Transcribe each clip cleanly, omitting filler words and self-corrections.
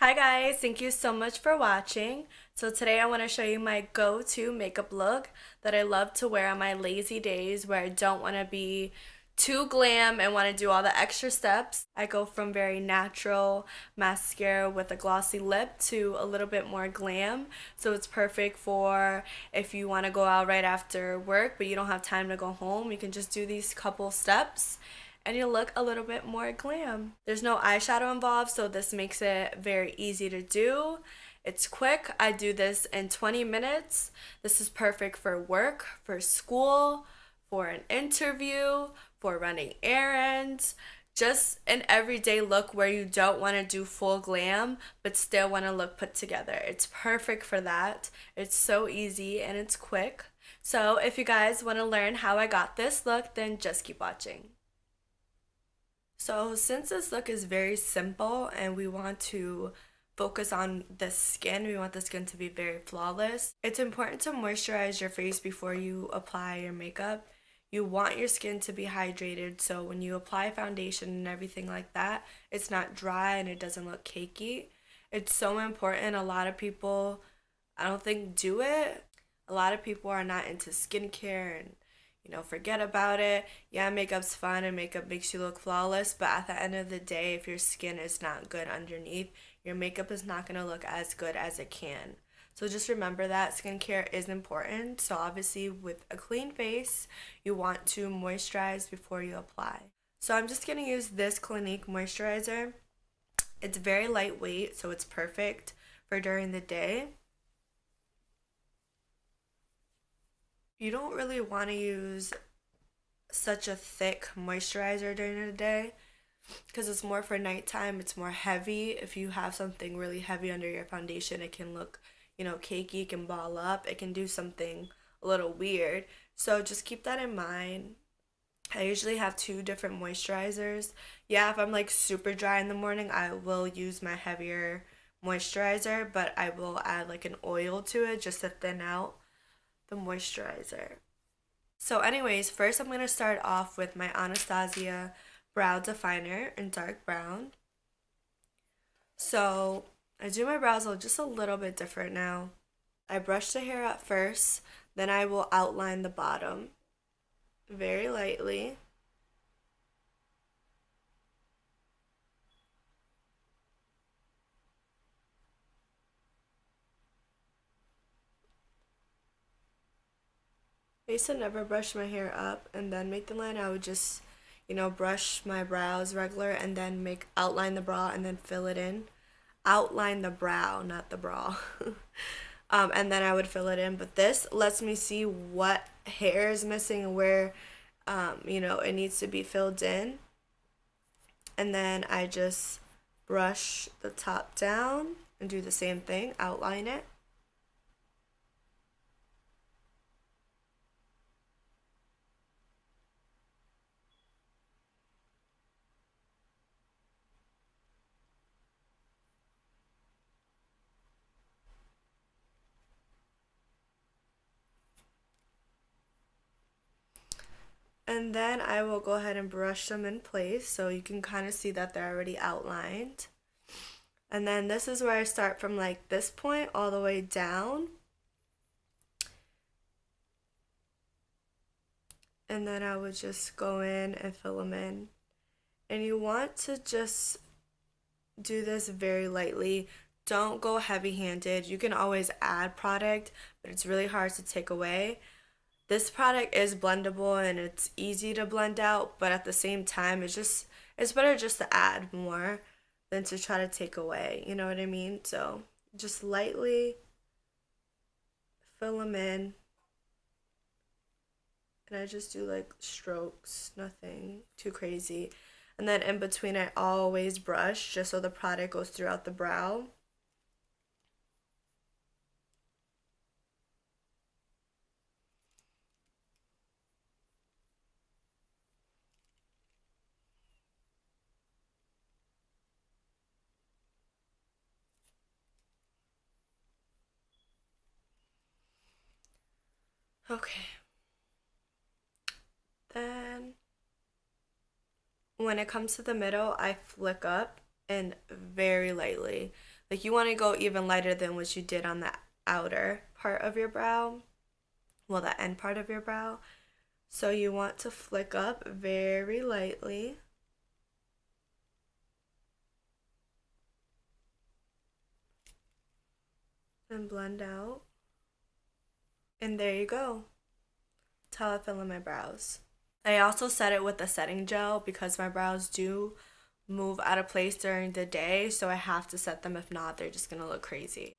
Hi guys, thank you so much for watching. So today I want to show you my go-to makeup look that I love to wear on my lazy days where I don't want to be too glam and want to do all the extra steps. I go from very natural mascara with a glossy lip to a little bit more glam. So it's perfect for if you want to go out right after work but you don't have time to go home. You can just do these couple steps and you look a little bit more glam. There's no eyeshadow involved, so this makes it very easy to do. It's quick. I do this in 20 minutes. This is perfect for work, for school, for an interview, for running errands. Just an everyday look where you don't want to do full glam but still want to look put together. It's perfect for that. It's so easy and it's quick. So if you guys want to learn how I got this look, then just keep watching. So since this look is very simple and we want to focus on the skin, we want the skin to be very flawless, it's important to moisturize your face before you apply your makeup. You want your skin to be hydrated so when you apply foundation and everything like that, it's not dry and it doesn't look cakey. It's so important. A lot of people, I don't think, do it. A lot of people are not into skincare and forget about it. Yeah, makeup's fun and makeup makes you look flawless, but at the end of the day, if your skin is not good underneath, your makeup is not going to look as good as it can. So just remember that skincare is important. So obviously with a clean face, you want to moisturize before you apply. So I'm just going to use this Clinique moisturizer. It's very lightweight, so it's perfect for during the day. You don't really want to use such a thick moisturizer during the day because it's more for nighttime. It's more heavy. If you have something really heavy under your foundation, it can look, cakey, it can ball up, it can do something a little weird. So just keep that in mind. I usually have two different moisturizers. Yeah, if I'm like super dry in the morning, I will use my heavier moisturizer, but I will add like an oil to it just to thin out the moisturizer. So anyways, first I'm going to start off with my Anastasia brow definer in dark brown. So I do my brows just a little bit different now. I brush the hair up first, then I will outline the bottom very lightly. I used to never brush my hair up and then make the line. I would just, brush my brows regular and then outline the brow and then fill it in. Outline the brow, not the bra. And then I would fill it in. But this lets me see what hair is missing and where, it needs to be filled in. And then I just brush the top down and do the same thing, outline it. And then I will go ahead and brush them in place so you can kind of see that they're already outlined. And then this is where I start from like this point all the way down. And then I would just go in and fill them in. And you want to just do this very lightly. Don't go heavy-handed. You can always add product, but it's really hard to take away. This product is blendable and it's easy to blend out, but at the same time, it's better just to add more than to try to take away. You know what I mean? So just lightly fill them in. And I just do like strokes, nothing too crazy. And then in between, I always brush just so the product goes throughout the brow. Okay. Then when it comes to the middle, I flick up and very lightly. Like you want to go even lighter than what you did on the outer part of your brow. Well, the end part of your brow. So you want to flick up very lightly. And blend out. And there you go. That's how I fill in my brows. I also set it with a setting gel because my brows do move out of place during the day, so I have to set them. If not, they're just gonna look crazy.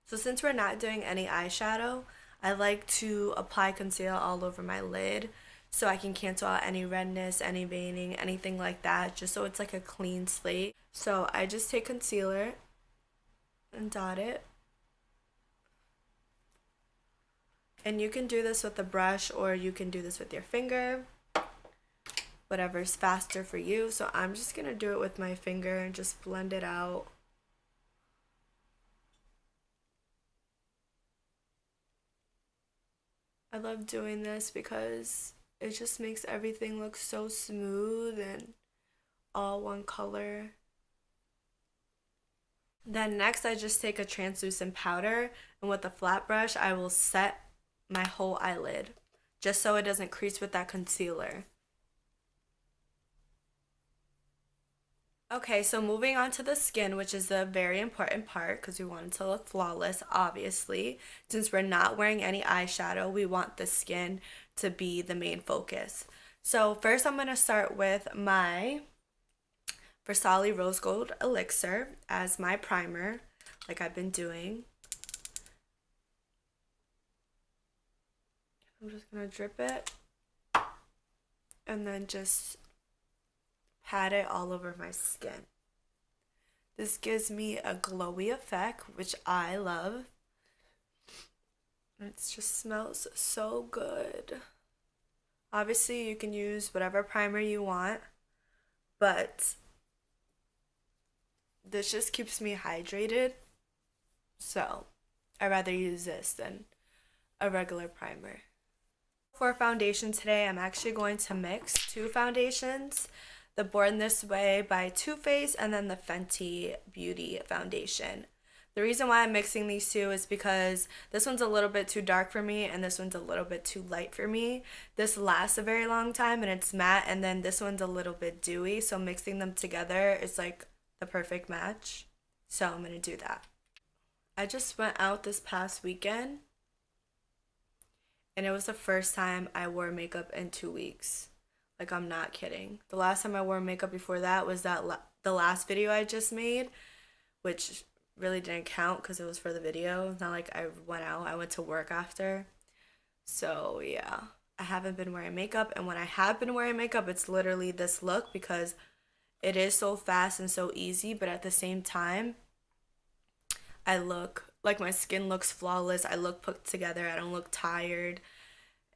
So since we're not doing any eyeshadow, I like to apply concealer all over my lid so I can cancel out any redness, any veining, anything like that, just so it's like a clean slate. So I just take concealer and dot it. And you can do this with a brush or you can do this with your finger, whatever's faster for you. So I'm just gonna do it with my finger and just blend it out. I love doing this because it just makes everything look so smooth and all one color. Then next I just take a translucent powder, and with a flat brush I will set my whole eyelid just so it doesn't crease with that concealer. Okay, so moving on to the skin, which is the very important part because we want it to look flawless, obviously. Since we're not wearing any eyeshadow, we want the skin to be the main focus. So first I'm going to start with my Versace Rose Gold Elixir as my primer, like I've been doing. I'm just going to drip it and then just pat it all over my skin. This gives me a glowy effect, which I love. It just smells so good. Obviously, you can use whatever primer you want, but this just keeps me hydrated. So, I'd rather use this than a regular primer. For foundation today, I'm actually going to mix two foundations. The Born This Way by Too Faced and then the Fenty Beauty foundation. The reason why I'm mixing these two is because this one's a little bit too dark for me and this one's a little bit too light for me. This lasts a very long time and it's matte, and then this one's a little bit dewy, so mixing them together is like the perfect match. So I'm gonna do that. I just went out this past weekend and it was the first time I wore makeup in 2 weeks. Like, I'm not kidding. The last time I wore makeup before that was the last video I just made, which really didn't count because it was for the video. It's not like I went out. I went to work after. So, yeah. I haven't been wearing makeup, and when I have been wearing makeup, it's literally this look because it is so fast and so easy, but at the same time, I look like my skin looks flawless. I look put together. I don't look tired,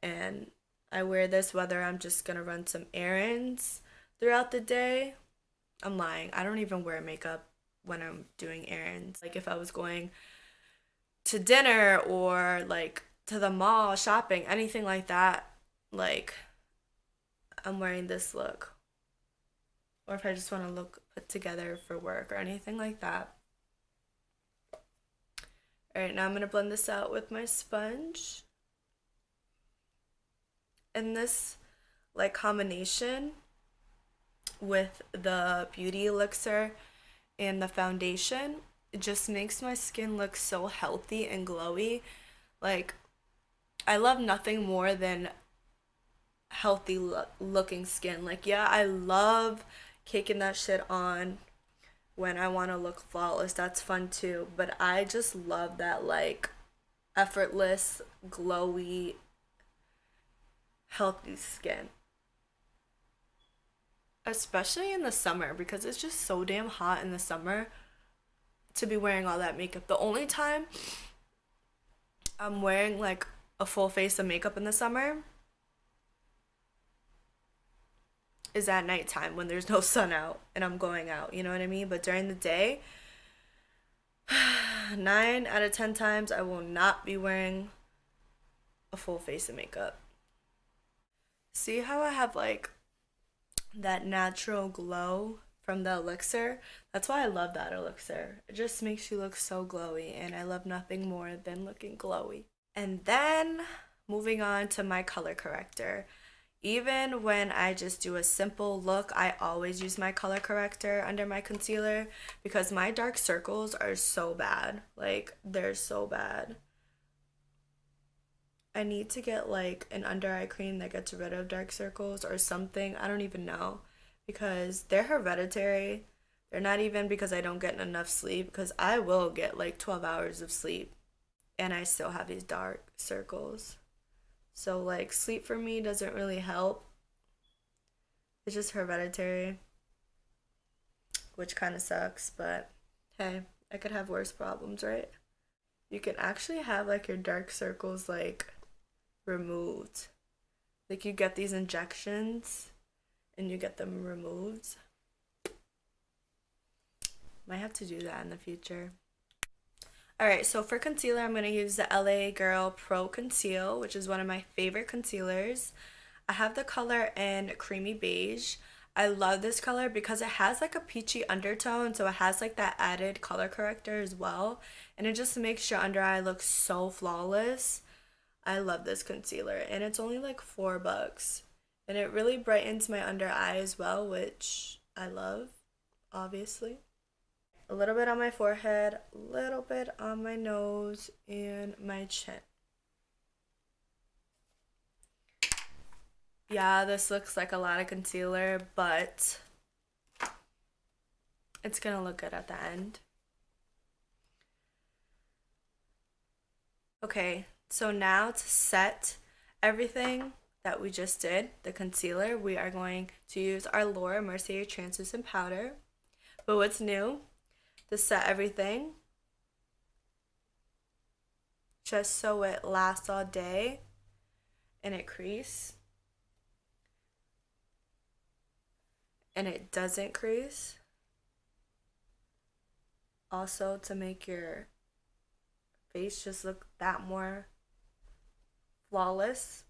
and I wear this whether I'm just gonna run some errands throughout the day. I'm lying. I don't even wear makeup when I'm doing errands. Like if I was going to dinner or like to the mall shopping, anything like that, like I'm wearing this look. Or if I just want to look put together for work or anything like that. Alright, now I'm gonna blend this out with my sponge. And this like combination with the beauty elixir and the foundation, it just makes my skin look so healthy and glowy. Like, I love nothing more than healthy looking skin. Like, yeah, I love caking that shit on when I want to look flawless. That's fun too, but I just love that like effortless, glowy, healthy skin, especially in the summer because it's just so damn hot in the summer to be wearing all that makeup. The only time I'm wearing like a full face of makeup in the summer is at nighttime when there's no sun out and I'm going out, you know what I mean? But during the day, 9 out of 10 times I will not be wearing a full face of makeup. See how I have like that natural glow from the elixir? That's why I love that elixir. It just makes you look so glowy, and I love nothing more than looking glowy. And then moving on to my color corrector. Even when I just do a simple look, I always use my color corrector under my concealer because my dark circles are so bad. Like, they're so bad. I need to get like an under eye cream that gets rid of dark circles or something. I don't even know because they're hereditary. They're not even because I don't get enough sleep, because I will get like 12 hours of sleep and I still have these dark circles. So, like, sleep for me doesn't really help. It's just hereditary, which kind of sucks, but hey, I could have worse problems, right? You can actually have like your dark circles like removed. Like, you get these injections and you get them removed. Might have to do that in the future. Alright, so for concealer, I'm going to use the LA Girl Pro Conceal, which is one of my favorite concealers. I have the color in Creamy Beige. I love this color because it has like a peachy undertone, so it has like that added color corrector as well. And it just makes your under eye look so flawless. I love this concealer, and it's only like $4. And it really brightens my under eye as well, which I love, obviously. A little bit on my forehead, a little bit on my nose and my chin. Yeah, this looks like a lot of concealer, but it's gonna look good at the end. Okay, so now to set everything that we just did, the concealer, we are going to use our Laura Mercier translucent powder. But what's new? To set everything, just so it lasts all day and it crease and it doesn't crease. Also, to make your face just look that more flawless.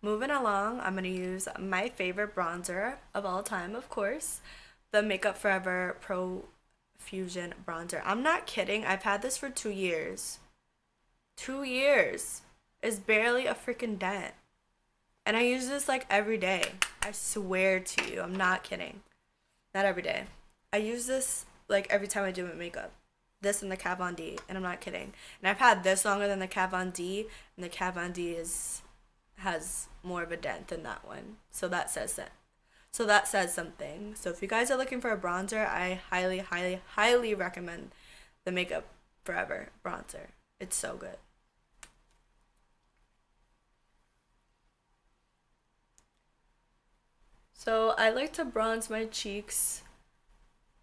Moving along, I'm going to use my favorite bronzer of all time, of course, the Makeup Forever Pro Fusion Bronzer. I'm not kidding. I've had this for 2 years. 2 years. It's barely a freaking dent. And I use this like every day. I swear to you, I'm not kidding. Not every day. I use this like every time I do my makeup. This and the Kat Von D, and I'm not kidding. And I've had this longer than the Kat Von D, and the Kat Von D has more of a dent than that one. So that says that. So that says something. So if you guys are looking for a bronzer, I highly, highly, highly recommend the Makeup Forever bronzer. It's so good. So I like to bronze my cheeks.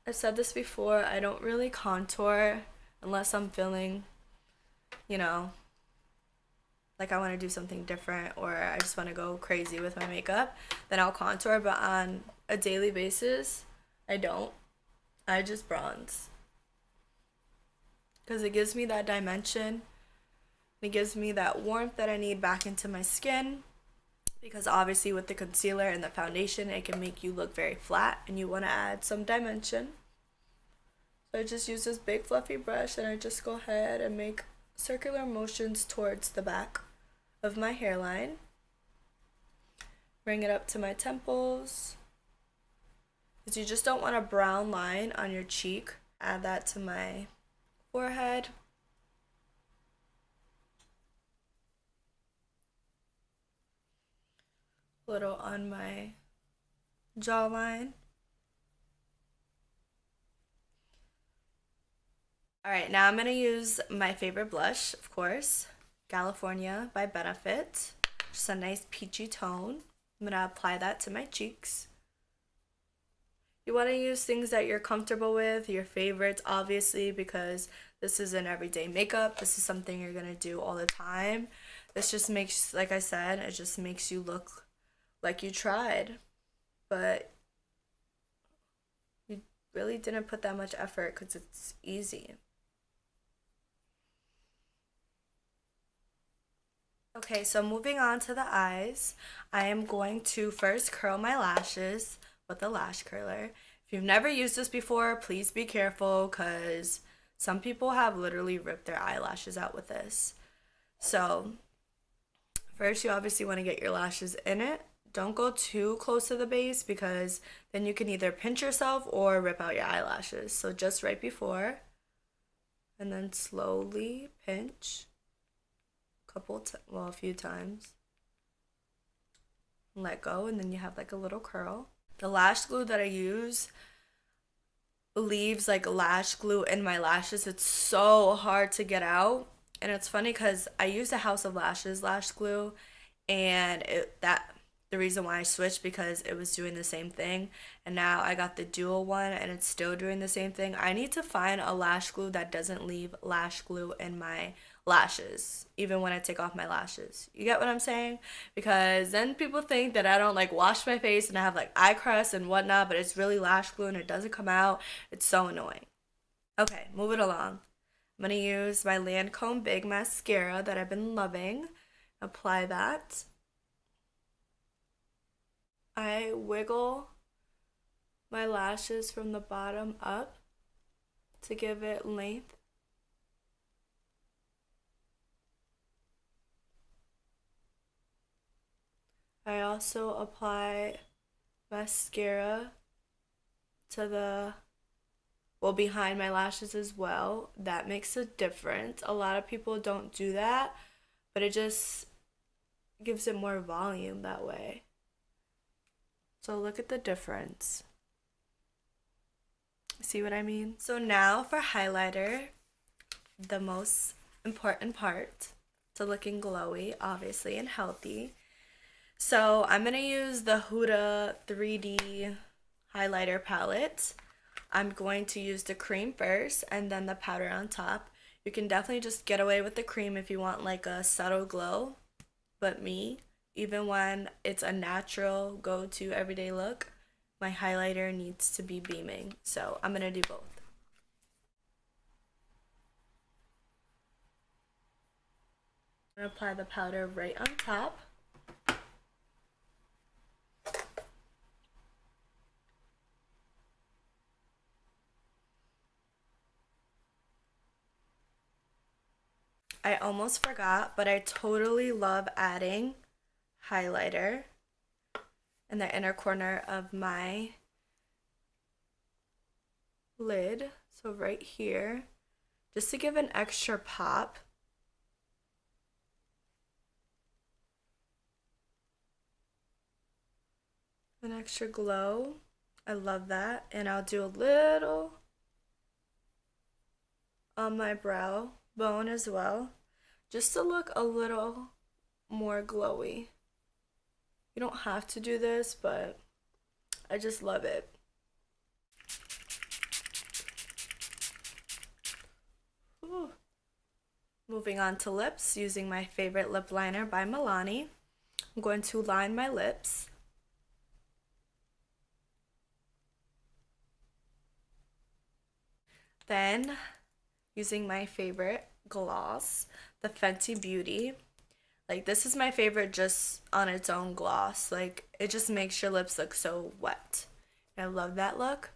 I've said this before, I don't really contour unless I'm feeling, you know, like I want to do something different or I just want to go crazy with my makeup, then I'll contour, but on a daily basis, I don't. I just bronze. Because it gives me that dimension. It gives me that warmth that I need back into my skin. Because obviously with the concealer and the foundation, it can make you look very flat and you want to add some dimension. So I just use this big fluffy brush and I just go ahead and make circular motions towards the back of my hairline. Bring it up to my temples. Because you just don't want a brown line on your cheek. Add that to my forehead. A little on my jawline. Alright, now I'm going to use my favorite blush, of course, California by Benefit. Just a nice peachy tone. I'm going to apply that to my cheeks. You want to use things that you're comfortable with, your favorites, obviously, because this is an everyday makeup. This is something you're going to do all the time. This just makes, like I said, it just makes you look like you tried, but you really didn't put that much effort because it's easy. Okay, so moving on to the eyes, I am going to first curl my lashes with a lash curler. If you've never used this before, please be careful because some people have literally ripped their eyelashes out with this. So, first you obviously want to get your lashes in it. Don't go too close to the base because then you can either pinch yourself or rip out your eyelashes. So just right before, and then slowly pinch a few times. Let go, and then you have like a little curl. The lash glue that I use leaves like lash glue in my lashes. It's so hard to get out. And it's funny because I used a House of Lashes lash glue, and the reason why I switched because it was doing the same thing, and now I got the dual one and it's still doing the same thing. I need to find a lash glue that doesn't leave lash glue in my lashes even when I take off my lashes. You get what I'm saying? Because then people think that I don't like wash my face and I have like eye crust and whatnot, but it's really lash glue and it doesn't come out. It's so annoying. Okay, move it along. I'm gonna use my Lancome Big Mascara that I've been loving. Apply that. I wiggle my lashes from the bottom up to give it length. I also apply mascara to behind my lashes as well. That makes a difference. A lot of people don't do that, but it just gives it more volume that way. So look at the difference. See what I mean? So now for highlighter, the most important part to looking glowy, obviously, and healthy. So I'm going to use the Huda 3D highlighter palette. I'm going to use the cream first and then the powder on top. You can definitely just get away with the cream if you want like a subtle glow, but me, even when it's a natural go-to everyday look, my highlighter needs to be beaming. So I'm gonna do both. I'm gonna apply the powder right on top. I almost forgot, but I totally love adding highlighter in the inner corner of my lid, so right here, just to give an extra pop. An extra glow. I love that. And I'll do a little on my brow bone as well, just to look a little more glowy. You don't have to do this, but I just love it. Ooh. Moving on to lips, using my favorite lip liner by Milani. I'm going to line my lips. Then, using my favorite gloss, the Fenty Beauty. Like, this is my favorite just on its own gloss. Like, it just makes your lips look so wet. I love that look.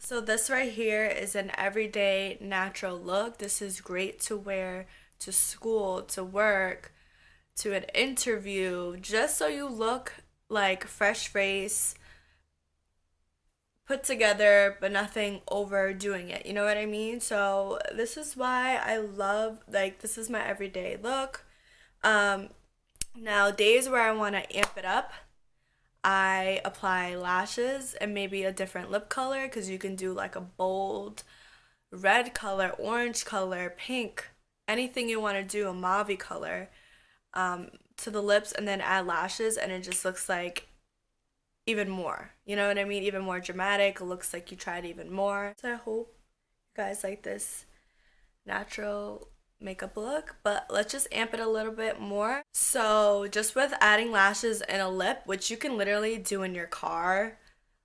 So this right here is an everyday natural look. This is great to wear to school, to work, to an interview, just so you look like fresh face, put together, but nothing overdoing it. You know what I mean? So this is why I love, like, this is my everyday look. Um, Now days where I want to amp it up, I apply lashes and maybe a different lip color because you can do like a bold red color, orange color, pink, anything you want to do, a mauve color to the lips and then add lashes and it just looks like even more. You know what I mean? Even more dramatic. It looks like you tried even more. So I hope you guys like this natural makeup look, but let's just amp it a little bit more. So just with adding lashes and a lip, which you can literally do in your car,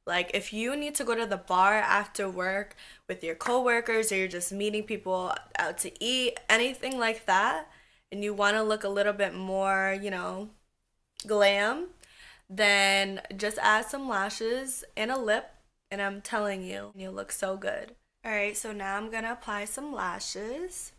like if you need to go to the bar after work with your coworkers or you're just meeting people out to eat, anything like that, and you want to look a little bit more, glam, then just add some lashes and a lip, and I'm telling you, you'll look so good. All right, so now I'm gonna apply some lashes.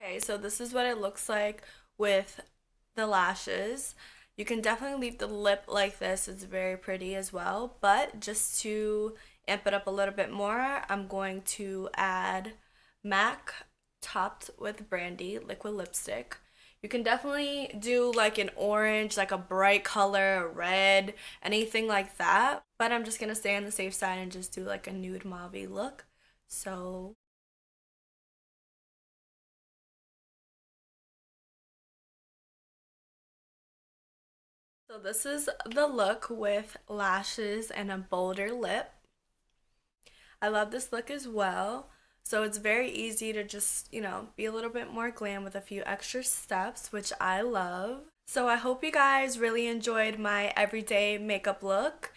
Okay, so this is what it looks like with the lashes. You can definitely leave the lip like this. It's very pretty as well. But just to amp it up a little bit more, I'm going to add MAC topped with brandy liquid lipstick. You can definitely do like an orange, like a bright color, a red, anything like that. But I'm just gonna stay on the safe side and just do like a nude mauve look. So So this is the look with lashes and a bolder lip. I love this look as well. So it's very easy to just, be a little bit more glam with a few extra steps, which I love. So I hope you guys really enjoyed my everyday makeup look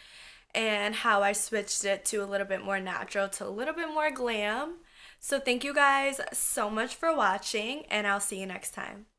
and how I switched it to a little bit more natural to a little bit more glam. So thank you guys so much for watching, and I'll see you next time.